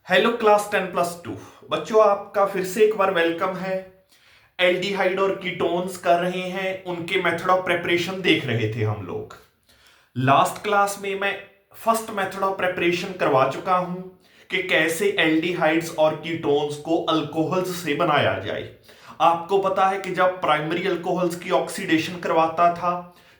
Hello class 10+2 बच्चों, आपका फिर से एक बार वेलकम है। एल्डिहाइड और कीटोन्स कर रहे हैं, उनके मेथड ऑफ प्रेपरेशन देख रहे थे हम लोग। लास्ट क्लास में मैं फर्स्ट मेथड ऑफ प्रेपरेशन करवा चुका हूं कि कैसे एल्डिहाइड्स और कीटोन्स को अल्कोहल्स से बनाया जाए। आपको पता है कि जब प्राइमरी अल्कोहल्स की ऑक्सीडेशन करवाता था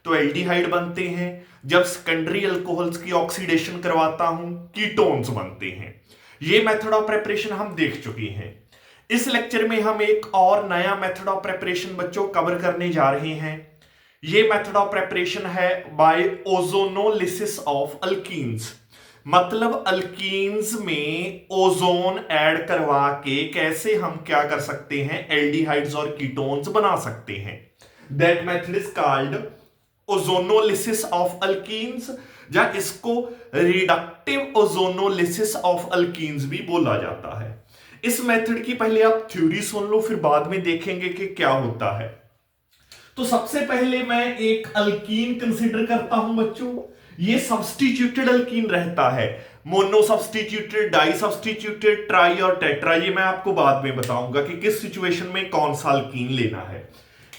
तो एल्डिहाइड बनते हैं, जब सेकेंडरी अल्कोहल्स की ऑक्सीडेशन करवाता हूं कीटोन्स बनते हैं। ये मेथड ऑफ प्रेपरेशन हम देख चुके हैं। इस लेक्चर में हम एक और नया मेथड ऑफ प्रेपरेशन बच्चों कवर करने जा रहे हैं। ये मेथड ऑफ प्रेपरेशन है बाय ओजोनोलिसिस ऑफ अल्कीन्स। मतलब अल्कीन्स में ओजोन ऐड करवा के कैसे हम क्या कर सकते हैं, एल्डिहाइड्स और कीटोन्स बना सकते हैं। That method is called ozonolysis of alkenes, या इसको रिडक्टिव ओजोनोलिसिस ऑफ अल्कीन्स भी बोला जाता है। इस मेथड की पहले आप थ्योरी सुन लो, फिर बाद में देखेंगे कि क्या होता है। तो सबसे पहले मैं एक अल्कीन कंसीडर करता हूं बच्चों। ये सब्स्टिट्यूटेड अल्कीन रहता है, mono substituted, di substituted, tri और टेट्रा। ये मैं आपको बाद में बताऊंगा कि किस सिचुएशन में कौन सा अल्कीन लेना है।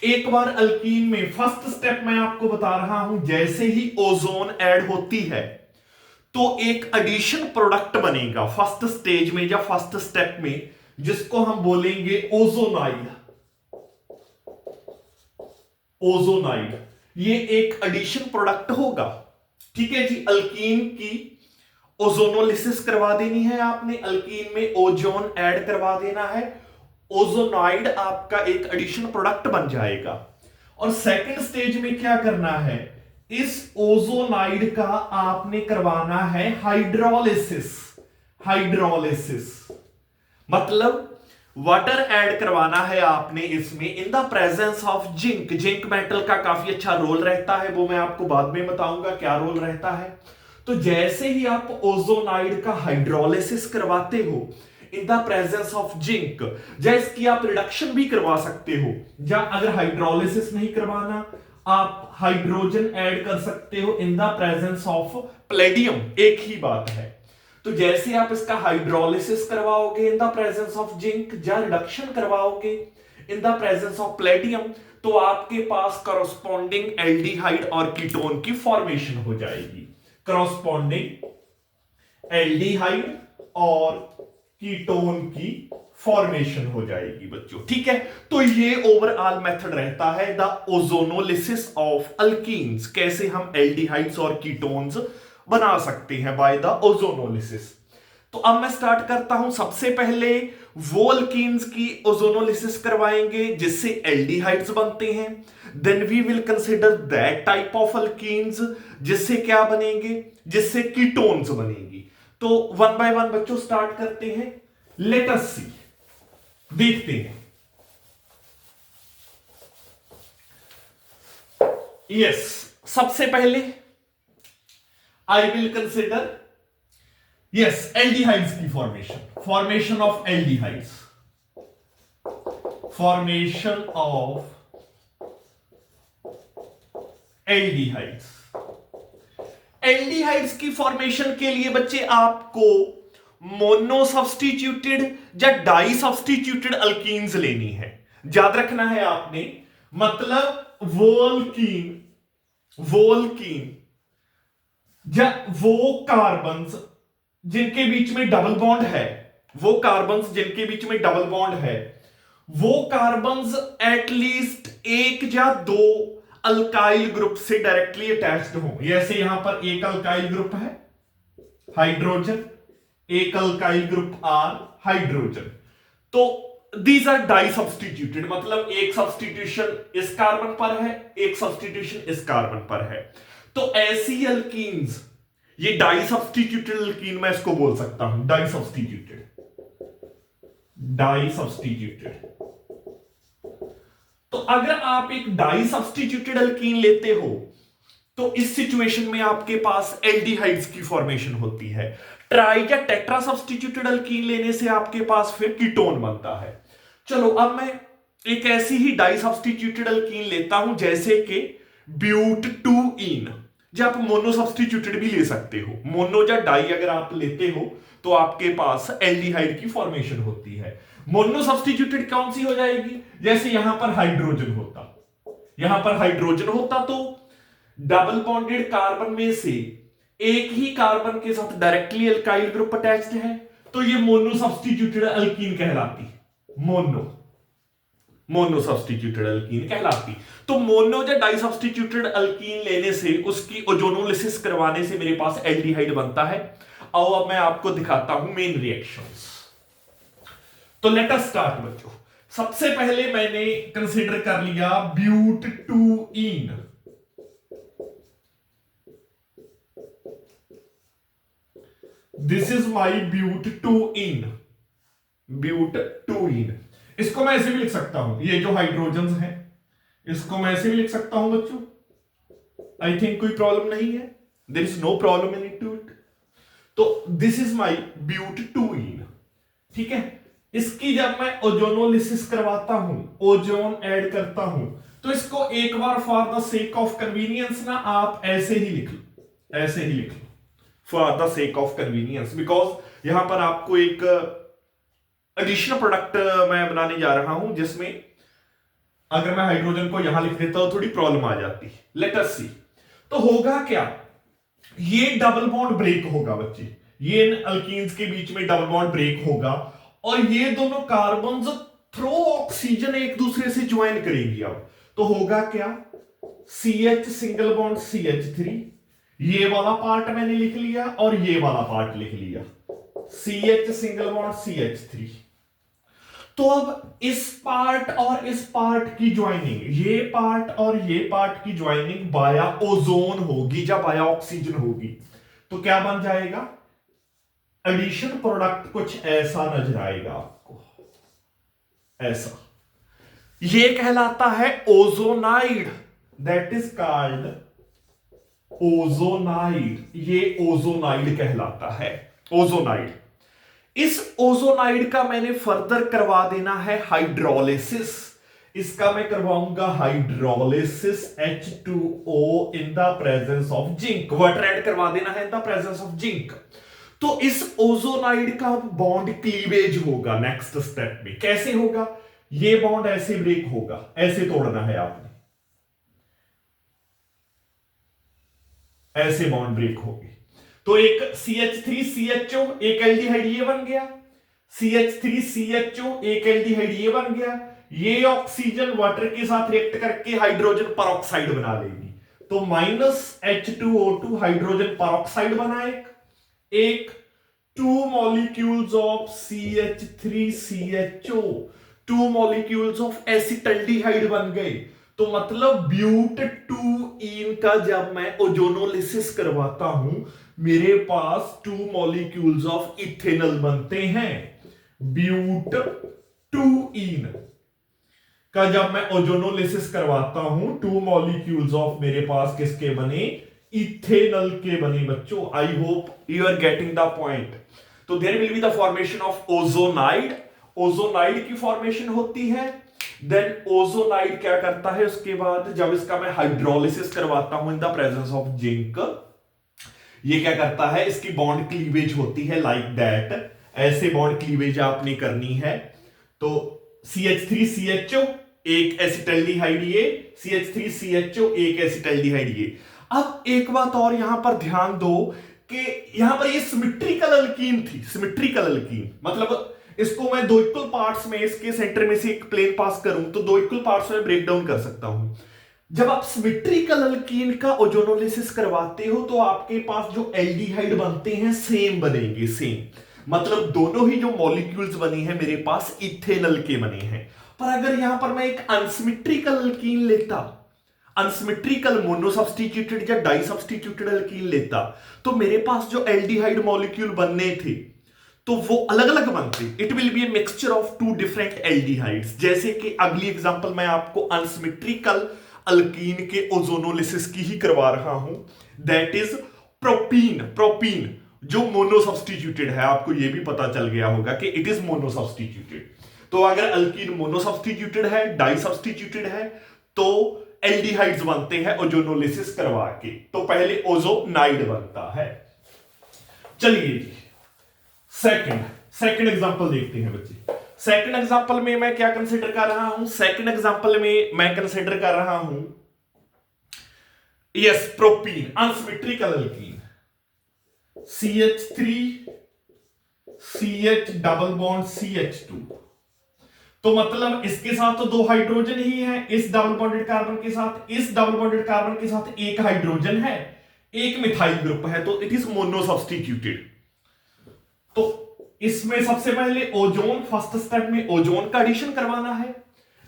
एक बार अल्कीन में फर्स्ट स्टेप मैं आपको बता रहा हूं, जैसे ही ओजोन ऐड होती है तो एक एडिशन प्रोडक्ट बनेगा फर्स्ट स्टेज में या फर्स्ट स्टेप में, जिसको हम बोलेंगे ओजोनाइड। ओजोनाइड ये एक एडिशन प्रोडक्ट होगा। ठीक है जी, अल्कीन की ओजोनोलिसिस करवा देनी है आपने, अल्कीन में ओजोन ऐड करवा देना है, ओजोनाइड आपका एक एडिशन प्रोडक्ट बन जाएगा। और सेकंड स्टेज में क्या करना है, इस ओजोनाइड का आपने करवाना है हाइड्रोलिसिस। हाइड्रोलिसिस मतलब वाटर ऐड करवाना है आपने इसमें इन the presence of zinc. Zinc metal का काफी अच्छा रोल रहता है, वो मैं आपको बाद में बताऊंगा क्या रोल रहता है। तो जैसे ही आप ओजोनाइड का हाइड्रोलिसिस करवाते हो इन द प्रेजेंस ऑफ जिंक, या इसकी आप रिडक्शन भी करवा सकते हो, या अगर हाइड्रोलिसिस नहीं करवाना आप हाइड्रोजन ऐड कर सकते हो इन द प्रेजेंस ऑफ प्लेडियम, एक ही बात है। तो जैसे आप इसका हाइड्रोलिसिस करवाओगे इन द प्रेजेंस ऑफ जिंक, या रिडक्शन करवाओगे इन द प्रेजेंस ऑफ प्लेडियम, तो आपके पास करस्पॉन्डिंग एल्डिहाइड और कीटोन की फॉर्मेशन हो जाएगी। करस्पॉन्डिंग एल्डिहाइड और कीटोन की फॉर्मेशन हो जाएगी बच्चों। ठीक है, तो ये ओवरऑल मेथड रहता है द ओजोनोलिसिस ऑफ अल्कीन्स, कैसे हम एल्डिहाइड्स और कीटोन्स बना सकते हैं बाय द ओजोनोलिसिस। तो अब मैं स्टार्ट करता हूं। सबसे पहले वो अल्कीन्स की ओजोनोलिसिस करवाएंगे जिससे एल्डिहाइड्स बनते हैं। Then we will consider that type of alkenes जिससे क्या बनेंगे, जिससे कीटोन्स बनेंगी। तो वन बाय वन बच्चों स्टार्ट करते हैं। लेट अस सी, देखते हैं। यस, सबसे पहले I will consider yes aldehydes की formation of aldehydes, formation of aldehydes. Aldehydes की फॉर्मेशन के लिए बच्चे आपको मोनो सब्स्टिट्यूटेड या डाई सब्स्टिट्यूटेड अल्कीन्स लेनी है। याद रखना है आपने, मतलब वो अल्कीन या वो कार्बन्स जिनके बीच में डबल बॉन्ड है, वो कार्बन्स जिनके बीच में डबल बॉन्ड है, वो कार्बन्स एटलीस्ट एक या दो अल्काइल ग्रुप से डायरेक्टली अटैच्ड हो। जैसे यहां पर एक अल्काइल ग्रुप है हाइड्रोजन, एक अल्काइल ग्रुप आर हाइड्रोजन, तो दीज आर डाई सब्स्टिट्यूटेड, मतलब एक सब्स्टिट्यूशन इस कार्बन पर है, एक सब्स्टिट्यूशन इस कार्बन पर है। तो ऐसी अल्कीन्स, ये डाई सब्स्टिट्यूटेड अल्कीन मैं इसको बोल सकता हूं, डाई सब्स्टिट्यूटेड। डाई सब्स्टिट्यूटेड, तो अगर आप एक डाई सब्स्टिट्यूटेड अल्कीन लेते हो तो इस सिचुएशन में आपके पास एल्डिहाइड्स की फॉर्मेशन होती है। ट्राई या टेट्रा सब्स्टिट्यूटेड अल्कीन लेने से आपके पास फिर कीटोन बनता है। चलो अब मैं एक ऐसी ही डाई सब्स्टिट्यूटेड अल्कीन लेता हूं जैसे कि ब्यूट 2 इन, या आप मोनो सब्स्टिट्यूटेड भी ले सकते हो। मोनो या डाई अगर आप लेते हो तो आपके पास एल्डिहाइड की फॉर्मेशन होती है। मोनो सब्स्टिट्यूटेड कौन सी हो जाएगी? जैसे यहां पर हाइड्रोजन होता, यहां पर हाइड्रोजन होता तो डबल बॉन्डेड कार्बन में से एक ही कार्बन के साथ डायरेक्टली अल्काइल ग्रुप अटैच्ड है, तो ये मोनो सब्स्टिट्यूटेड अल्कीन कहलाती। मोनो सब्स्टिट्यूटेड अल्कीन कहलाती। तो मोनो या डाई सब्स्टिट्यूटेड अल्कीन लेने से, उसकी ओजोनोलिसिस करवाने से मेरे पास एल्डिहाइड बनता है। और अब मैं आपको दिखाता हूं मेन रिएक्शंस। तो लेट अस स्टार्ट बच्चों। सबसे पहले मैंने कंसीडर कर लिया bute two ene. This is my bute two ene, bute two ene. इसको मैं ऐसे भी लिख सकता हूं, ये जो हाइड्रोजन है इसको मैं ऐसे भी लिख सकता हूं बच्चों। आई थिंक कोई प्रॉब्लम नहीं है, there is no problem in it to it. तो this is my bute two ene, ठीक है। इसकी जब मैं ओजोनोलिसिस करवाता हूं, ओजोन ऐड करता हूं, तो इसको एक बार for the sake of convenience ना आप ऐसे ही लिख लो, ऐसे ही लिख लो for the sake of convenience, because यहां पर आपको एक एडिशनल प्रोडक्ट मैं बनाने जा रहा हूं जिसमें अगर मैं हाइड्रोजन को यहां लिख देता हूं थोड़ी प्रॉब्लम आ जाती। लेट अस सी। तो होगा क्या, ये डबल बॉन्ड ब्रेक होगा बच्चे, ये अल्कीन्स के बीच में डबल बॉन्ड ब्रेक होगा और ये दोनों कार्बन्स थ्रू ऑक्सीजन एक दूसरे से ज्वाइन करेंगी। अब तो होगा क्या, CH सिंगल बॉन्ड CH3, ये वाला पार्ट मैंने लिख लिया और ये वाला पार्ट लिख लिया, CH सिंगल बॉन्ड CH3। तो अब इस पार्ट और इस पार्ट की ज्वाइनिंग, ये पार्ट और ये पार्ट की ज्वाइनिंग बाया ओजोन होगी या बाया ऑक्सीजन होगी। तो क्या बन जाएगा, एडिशन प्रोडक्ट कुछ ऐसा नजर आएगा आपको, ऐसा। ये कहलाता है ozonide, that is called ozonide. ये ओजोनाइड कहलाता है, ओजोनाइड। इस ओजोनाइड का मैंने फर्दर करवा देना है हाइड्रोलिसिस। इसका मैं करवाऊंगा hydrolysis H2O in the presence of zinc, water add करवा देना है इन द प्रेजेंस ऑफ जिंक। तो इस ओजोनाइड का बॉन्ड क्लीवेज होगा नेक्स्ट स्टेप में। कैसे होगा, ये बॉन्ड ऐसे ब्रेक होगा, ऐसे तोड़ना है आपने, ऐसे बॉन्ड ब्रेक होगी। तो एक CH3CHO एक एल्डिहाइड ये बन गया, CH3CHO एक एल्डिहाइड ये बन गया। ये ऑक्सीजन वाटर के साथ रिएक्ट करके हाइड्रोजन परऑक्साइड बना लेगी, तो -H2O2 हाइड्रोजन परऑक्साइड बना एक 2 molecules of CH3CHO, 2 molecules of acetaldehyde बन गए। तो मतलब ब्यूट टू इन का जब मैं ओजोनोलिसिस करवाता हूं, मेरे पास 2 मॉलिक्यूल्स ऑफ इथेनॉल बनते हैं। ब्यूट टू इन का जब मैं ओजोनोलिसिस करवाता हूं, 2 मॉलिक्यूल्स ऑफ मेरे पास किसके बने, इथेनॉल के बने बच्चों। I hope you are getting the point. तो there will be the formation of ozonide, ozonide की फॉर्मेशन होती है। देन ओजोनाइड क्या करता है, उसके बाद जब इसका मैं हाइड्रोलिसिस करवाता हूं इन द प्रेजेंस ऑफ जिंक, ये क्या करता है, इसकी बॉन्ड क्लीवेज होती है लाइक दैट। ऐसे बॉन्ड क्लीवेज आपने करनी है। तो CH3CHO एक एसिटल्डिहाइड ये, CH3CHO एक एसिटल्डिहाइड ये। अब एक बात और यहां पर ध्यान दो कि यहां पर ये सिमेट्रिकल अल्कीन थी, सिमेट्रिकल अल्कीन मतलब इसको मैं 2 इक्वल पार्ट्स में, इसके सेंटर में से एक प्लेन पास करूं तो 2 इक्वल पार्ट्स में ब्रेक डाउन कर सकता हूं। जब आप सिमेट्रिकल अल्कीन का ओजोनोलिसिस करवाते हो तो आपके पास जो एल्डिहाइड बनते हैं सेम बनेंगे, सेम। मतलब दोनों ही जो मॉलिक्यूल्स बनी है मेरे पास इथेनॉल के बने हैं। पर अगर यहां पर मैं एक अनसिमेट्रिकल अल्कीन लेता, अनसिमेट्रिकल मोनो सब्स्टिट्यूटेड या डाई सब्स्टिट्यूटेड अल्कीन लेता, तो मेरे पास जो एल्डिहाइड मॉलिक्यूल बनने थे तो वो अलग अलग बनते। It will be a mixture of 2 different aldehydes. जैसे कि अगली एग्जांपल मैं आपको अनसिमेट्रिकल अल्कीन के ओजोनोलिसिस की ही करवा रहा हूं, दैट इज प्रोपीन। प्रोपीन जो मोनो सब्स्टिट्यूटेड है, आपको यह भी पता चल गया होगा कि इट इज मोनो सब्स्टिट्यूटेड। तो अगर अल्कीन मोनो सब्स्टिट्यूटेड है, डाई सब्स्टिट्यूटेड है, तो एल्डिहाइड्स बनते हैं ओजोनोलिसिस करवा के। तो पहले ओजोनाइड बनता है। चलिए जी, सेकंड सेकंड एग्जांपल देखते हैं बच्चे। सेकंड एग्जांपल में मैं क्या कंसीडर कर रहा हूं? सेकंड एग्जांपल में मैं कंसीडर कर रहा हूं yes propene unsymmetrical alkyne, CH3 CH double bond CH2। तो मतलब इसके साथ तो 2 हाइड्रोजन ही है, इस डबल बॉन्डेड कार्बन के साथ, इस डबल बॉन्डेड कार्बन के साथ 1 हाइड्रोजन है, 1 मिथाइल ग्रुप है, तो इट इज मोनो सब्स्टिट्यूटेड। तो इसमें सबसे पहले ओजोन, फर्स्ट स्टेप में ओजोन का एडिशन करवाना है।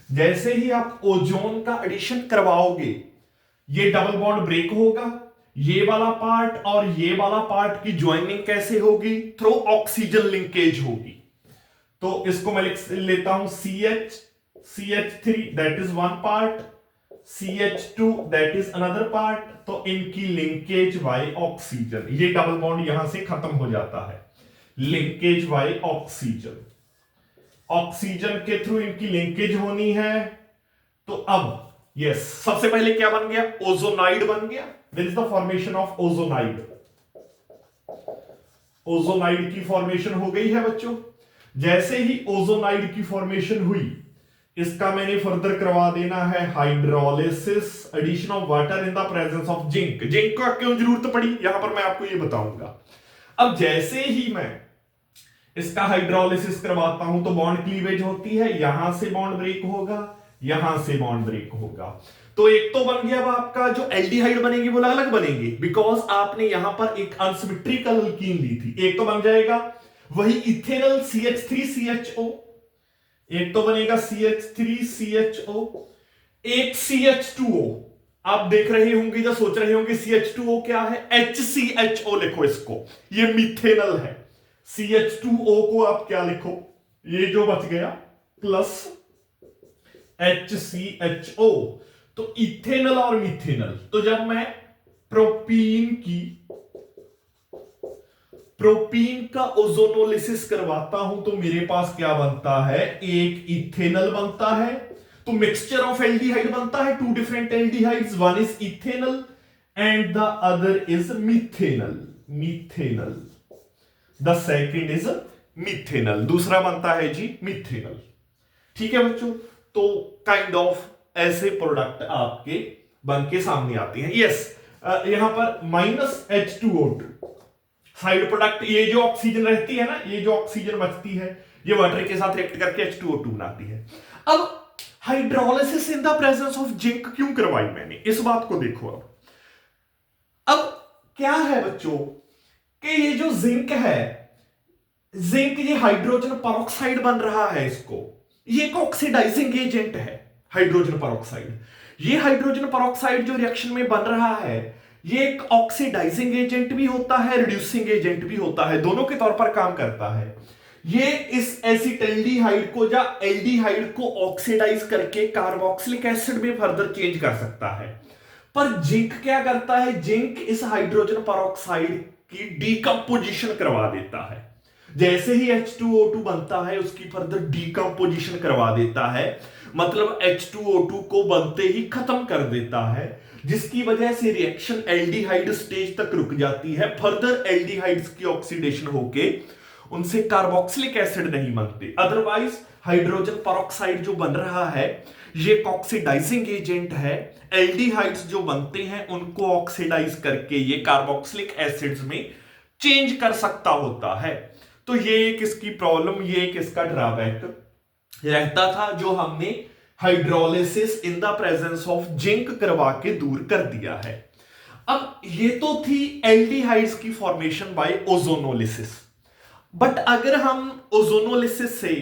जैसे ही आप ओजोन का एडिशन करवाओगे, ये डबल बॉन्ड ब्रेक होगा, ये वाला पार्ट और ये वाला पार्ट की ज्वाइनिंग कैसे होगी? थ्रू ऑक्सीजन लिंकेज होगी। तो इसको मैं लिख लेता हूं CH3 that is one part, CH2 that is another part. तो इनकी लिंकेज बाय ऑक्सीजन, ये डबल बॉन्ड यहां से खत्म हो जाता है, लिंकेज बाय ऑक्सीजन, ऑक्सीजन के थ्रू इनकी लिंकेज होनी है। तो अब यस सबसे पहले क्या बन गया? ओजोनाइड बन गया। This is the formation of ozonide. Ozonide की फॉर्मेशन हो गई है बच्चों। जैसे ही ओजोनाइड की फॉर्मेशन हुई, इसका मैंने फर्दर करवा देना है hydrolysis, addition of water in the presence of zinc. Zinc का क्यों जरूरत पड़ी यहां पर मैं आपको ये बताऊंगा। अब जैसे ही मैं इसका हाइड्रोलिसिस करवाता हूं तो बॉन्ड क्लीवेज होती है, यहां से बॉन्ड ब्रेक होगा, यहां से बॉन्ड ब्रेक होगा। तो एक तो बन गया अब आपका जो एल्डिहाइड बनेंगे वो अलग अलग बनेंगे, बिकॉज आपने यहां पर एक अनसिमेट्रिकल अल्कीन ली थी। एक तो बन जाएगा वही इथेनल CH3CHO, एक तो बनेगा CH3CHO, एक CH2O। आप देख रहे होंगे या सोच रहे होंगे CH2O क्या है? HCHO लिखो इसको, ये मिथेनल है। CH2O को आप क्या लिखो? ये जो बच गया प्लस HCHO। तो इथेनल और मिथेनल। तो जब मैं प्रोपीन का ओजोनोलिसिस करवाता हूं तो मेरे पास क्या बनता है? एक इथेनल बनता है। तो मिक्सचर ऑफ एल्डिहाइड बनता है, 2 different aldehydes, one is ethanal and the other is methanal. The second is methanal, दूसरा बनता है जी मिथेनल। ठीक है बच्चों, तो काइंड ऑफ ऐसे प्रोडक्ट आपके बन के सामने आते हैं। यस यहां पर -H2O2 साइड प्रोडक्ट, ये जो ऑक्सीजन रहती है ना, ये जो ऑक्सीजन बचती है, ये वाटर के साथ रिएक्ट करके H2O2 बनाती है। अब hydrolysis in the presence of zinc क्यों करवाई मैंने, इस बात को देखो। अब क्या है बच्चों कि ये जो जिंक है, जिंक ये हाइड्रोजन पेरोक्साइड बन रहा है, इसको ये एक ऑक्सीडाइजिंग एजेंट है हाइड्रोजन पेरोक्साइड। ये हाइड्रोजन पेरोक्साइड जो रिएक्शन में बन रहा है, ये एक ऑक्सीडाइजिंग एजेंट भी होता है, रिड्यूसिंग एजेंट भी होता है, दोनों के तौर पर काम करता है। ये इस एसिटल्डिहाइड को या एल्डिहाइड को ऑक्सीडाइज करके कार्बोक्सिलिक एसिड में फर्दर चेंज कर सकता है। पर जिंक क्या करता है? जिंक इस हाइड्रोजन पेरोक्साइड की डीकंपोजिशन करवा देता है। जैसे ही H2O2 बनता है, उसकी फर्दर डीकंपोजिशन करवा देता है, मतलब H2O2 को बनते ही खत्म कर देता है, जिसकी वजह से रिएक्शन एल्डिहाइड स्टेज तक रुक जाती है। फर्दर एल्डिहाइड्स की ऑक्सीडेशन होके उनसे कार्बोक्सिलिक एसिड नहीं बनते। अदरवाइज हाइड्रोजन पेरोक्साइड जो बन रहा है, ये ऑक्सीडाइजिंग एजेंट है। एल्डिहाइड्स जो बनते हैं उनको ऑक्सीडाइज करके ये कार्बोक्सिलिक एसिड्स में चेंज कर सकता होता है। तो ये एक इसकी प्रॉब्लम, ये एक इसका ड्रॉबैक रहता था, जो हमने hydrolysis in the presence of zinc करवा के दूर कर दिया है। अब ये तो थी एल्डिहाइड्स की फॉर्मेशन बाय ओजोनोलिसिस। बट अगर हम ओजोनोलिसिस से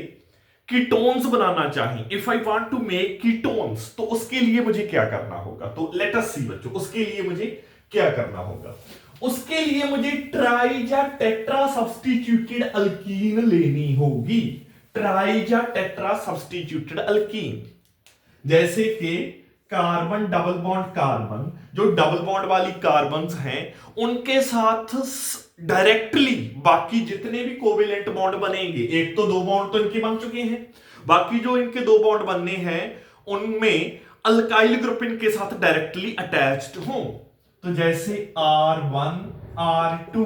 कीटोन्स बनाना चाहें, if I want to make ketones, तो उसके लिए मुझे क्या करना होगा? तो लेट अस सी बच्चों, उसके लिए मुझे क्या करना होगा? उसके लिए मुझे ट्राई या टेट्रा सब्स्टिट्यूटेड अल्कीन लेनी होगी। ट्राई या टेट्रा सब्स्टिट्यूटेड अल्कीन, जैसे कि कार्बन डबल बॉन्ड कार्बन, जो डबल बॉन्ड वाली कार्बन हैं, उनके साथ डायरेक्टली बाकी जितने भी कोवेलेंट बॉन्ड बनेंगे, एक तो 2 बॉन्ड तो इनके बन चुके हैं, बाकी जो इनके 2 बॉन्ड बनने हैं उनमें अल्काइल ग्रुप इनके साथ डायरेक्टली अटैच्ड हों। तो जैसे R1 R2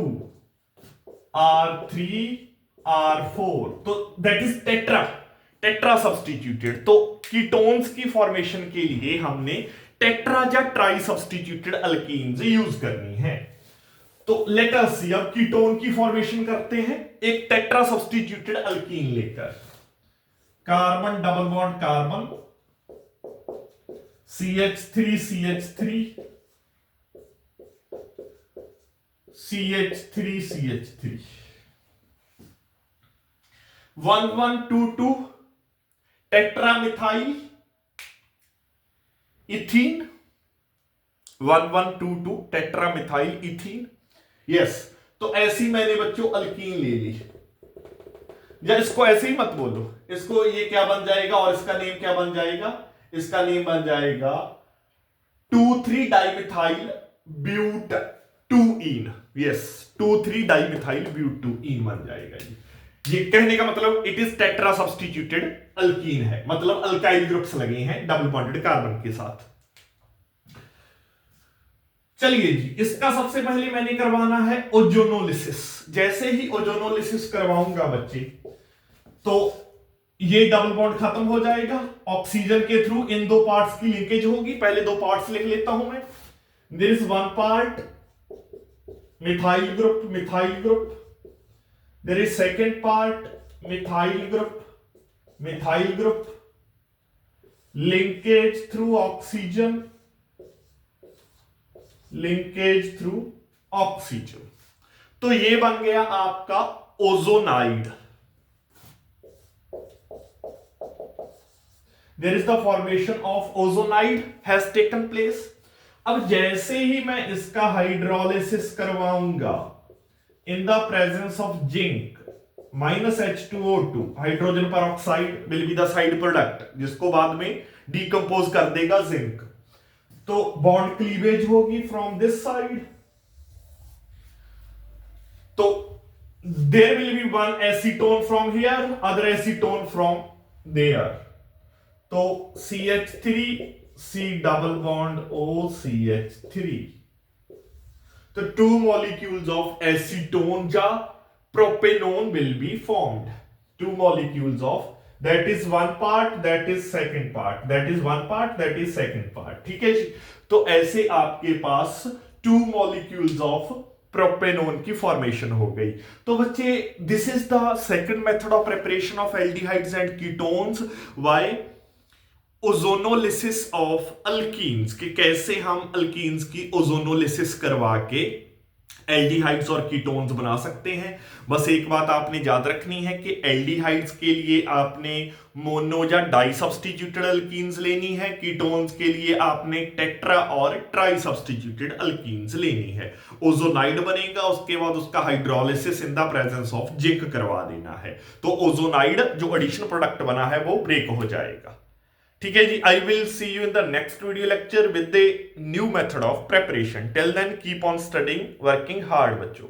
R3 R4, तो दैट इज टेट्रा सब्स्टिट्यूटेड। तो कीटोन्स की फॉर्मेशन के लिए हमने टेट्रा या ट्राई सब्स्टिट्यूटेड अल्कीन्स यूज करनी है। तो लेट अस सी, अब कीटोन की फॉर्मेशन करते हैं एक टेट्रा सब्स्टिट्यूटेड अल्कीन लेकर। Carbon double bond carbon, CH3 CH3 CH3 CH3 1122 टेट्रामिथाइल ethene, 1122 टेट्रामिथाइल ethene. Yes, तो ऐसी मैंने बच्चों अल्कीन ले ली, या इसको ऐसे ही मत बोलो, इसको ये क्या बन जाएगा और इसका नेम क्या बन जाएगा, इसका नेम बन जाएगा 2,3 dimethyl bute two ene. Yes, 2,3 dimethyl bute two ene बन जाएगा। ये कहने का मतलब it is tetra substituted alkene है, मतलब अल्काइल ग्रुप्स लगे हैं डबल बॉन्डेड कार्बन के साथ। चलिए जी, इसका सबसे पहले मैंने करवाना है ओजोनोलिसिस। जैसे ही ओजोनोलिसिस करवाऊंगा बच्चे, तो ये डबल बॉन्ड खत्म हो जाएगा, ऑक्सीजन के थ्रू इन दो पार्ट्स की लिंकेज होगी। पहले दो पार्ट्स लिख लेता हूं मैं। There is one part methyl group, there is second part methyl group, linkage through oxygen, तो ये बन गया आपका ozonide. there is the formation of ozonide has taken place। अब जैसे ही मैं इसका हाइड्रोलिसिस करवाऊंगा in the presence of zinc minus H2O2, hydrogen peroxide will be the side product, जिसको बाद में डिकम्पोज कर देगा जिंक। तो बॉन्ड क्लीवेज होगी फ्रॉम दिस साइड, तो there will be one acetone from here, other acetone from there। तो CH3 C double bond OCH3, तो 2 molecules of acetone या propanone will be formed। 2 molecules of, that is one part, that is second part, that is one part, that is second part। ठीक है जी, तो ऐसे आपके पास 2 molecules of propanone की formation हो गई। तो बच्चे, this is the second method of preparation of aldehydes and ketones. Why? Ozonolysis of alkenes, कि कैसे हम अल्कीन्स की ओजोनोलिसिस करवा के एल्डिहाइड्स और कीटोन्स बना सकते हैं। बस एक बात आपने याद रखनी है कि एल्डिहाइड्स के लिए आपने मोनो या डाई सब्स्टिट्यूटेड अल्कीन्स लेनी है, कीटोन्स के लिए आपने टेट्रा और ट्राई सब्स्टिट्यूटेड अल्कीन्स लेनी है। ओजोनाइड बनेगा, उसके बाद उसका hydrolysis in the presence of zinc करवा देना है, तो ओजोनाइड जो एडिशन प्रोडक्ट बना है वो ब्रेक हो जाएगा। ठीक है जी, I will see you in the next video lecture with the new method of preparation. Till then keep on studying, working hard बच्चों।